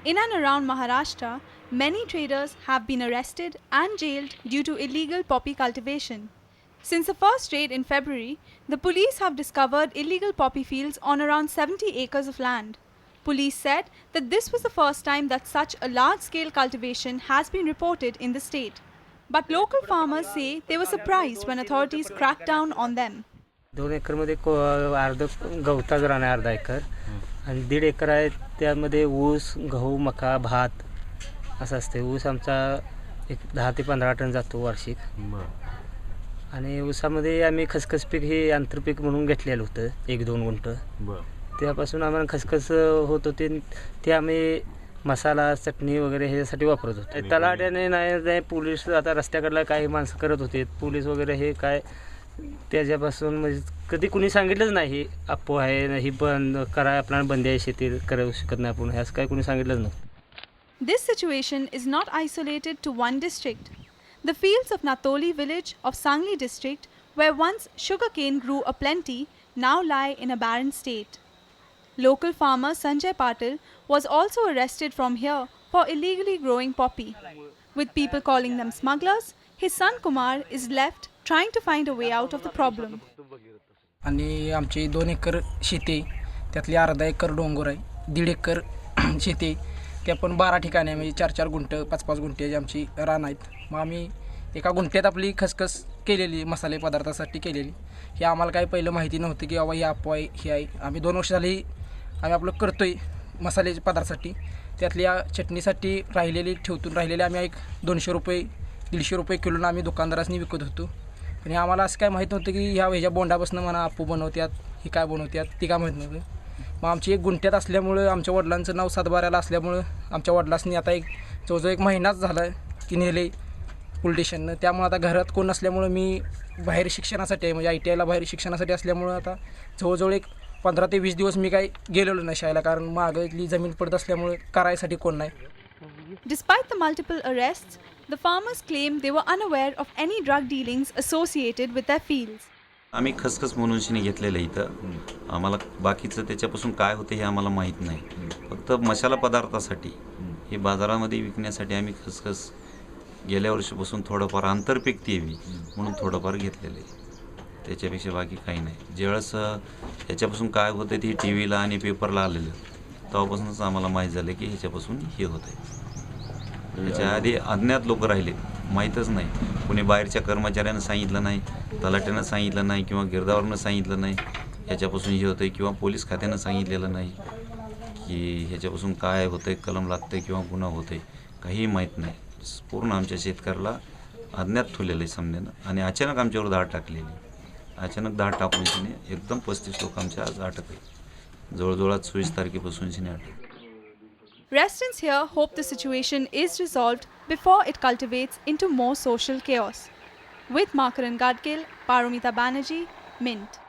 In and around Maharashtra, many traders have been arrested and jailed due to illegal poppy cultivation. Since the first raid in February, the police have discovered illegal poppy fields on around 70 acres of land. Police said that this was the first time that such a large-scale cultivation has been reported in the state. But local farmers say they were surprised when authorities cracked down on them. 2 एकरमध्ये अर्ध गवताच रान आहे, अर्धा acre आणि 1.5 acre आहे. त्यामध्ये ऊस, गहू, मका, भात असं असते. ऊस आमचा एक 10 ते 15 टन जातो वार्षिक. आणि ऊसामध्ये आम्ही खसखस पीक हे आंतरपीक म्हणून घेतलेलं होतं 1-2 गुंठ. त्यापासून आम्हाला खसखस होत होते. ते आम्ही मसाला, चटणी वगैरे ह्याच्यासाठी वापरत होतो. तलाट्याने नाही पोलीस आता रस्त्याकडला काही माणसं करत होते. पोलीस वगैरे हे काय त्याच्यापासून म्हणजे कधी कुणी सांगितलंच नाही अफवा आहे ही बंद करा, आपल्याला बंदी आहे, शेती करू शकत नाही आपण, असं काही कुणी सांगितलंच नव्हतं. This situation is not isolated to one district. The fields of Natoli village of Sangli district, where once sugarcane grew aplenty, now lie in a barren state. Local farmer Sanjay Patil was also arrested from here for illegally growing poppy. With people calling them smugglers, his son Kumar is left trying to find a way out of the problem. आणि आमची 2 acre शेती, त्यातली अर्धा acre डोंगर आहे, 1.5 acre शेती, ते पण 12 ठिकाणी म्हणजे 4-4 गुंठ, 5-5 गुंठे आमची रान आहेत. मग आम्ही एका गुंठ्यात आपली खसखस केलेली, मसाले पदार्थासाठी केलेली. हे आम्हाला काही पहिलं माहिती नव्हतं की बाबा ही अफवा आहे, ही आहे. आम्ही 2 वर्ष झाली आम्ही आपलं करतोय मसाले पदार्थासाठी. त्यातल्या चटणीसाठी ठेवून राहिलेली आम्ही एक 200 रुपये 150 रुपये किलोनं आम्ही दुकानदारांनी विकत होतो. आणि आम्हाला असं काय माहीत नव्हतं की ह्याच्या बोंडापासून म्हणा अप्पू बनवतात, ही काय बनवतात ती काय माहीत नव्हतं. मग आमची एक गुंठ्यात असल्यामुळं, आमच्या वडिलांचं नाव सातबाऱ्याला असल्यामुळं आमच्या वडिलांनी आता जवळजवळ 1 महिनाच झाला की नेले पोलीस स्टेशननं. त्यामुळे आता घरात कोण नसल्यामुळं मी बाहेर शिक्षणासाठी आहे, म्हणजे ITIला बाहेर शिक्षणासाठी असल्यामुळं आता जवळजवळ 15 ते 20 दिवस मी काही गेलेलो नाही शाळेला, कारण मागली जमीन पडत असल्यामुळे करायसाठी कोण नाही. Despite the multiple arrests, the farmers claim they were unaware of any drug dealings associated with their fields. आम्ही खसखस म्हणून शिने घेतलेलं इथं. आम्हाला बाकीचं त्याच्यापासून काय होतं हे आम्हाला माहीत नाही. फक्त मसाला पदार्थासाठी हे बाजारामध्ये विकण्यासाठी आम्ही खसखस गेल्या वर्षीपासून थोडंफार आंतरपीक यावी म्हणून थोडंफार घेतलेलं आहे. त्याच्यापेक्षा बाकी काही नाही. ज्यावेळेस ह्याच्यापासून काय होतं ते TV ला आणि पेपरला आलेलं तेव्हापासूनच आम्हाला माहीत झालं की ह्याच्यापासून हे होतं आहे. त्याच्या आधी अज्ञात लोक राहिले, माहीतच नाही. कोणी बाहेरच्या कर्मचाऱ्यानं सांगितलं नाही, तलाट्यानं सांगितलं नाही किंवा गिरदावरनं सांगितलं नाही ह्याच्यापासून हे होतं आहे, किंवा पोलीस खात्यानं सांगितलेलं नाही की ह्याच्यापासून काय होतं आहे, कलम लागतं आहे किंवा गुन्हा होतं आहे, काहीही माहीत नाही. पूर्ण आमच्या शेतकऱ्याला अज्ञात ठेवलेलं आहे समजेनं. आणि अचानक आमच्यावर धाड टाकलेली. अचानक धाड टाकून शिने एकदम 35 लोक आमच्या आज अटक आहे. जवळजवळ 24 तारखेपासून शिने अटक. Residents here hope the situation is resolved before it cultivates into more social chaos. With Makaran Gadgil, Paromita Banerjee, Mint.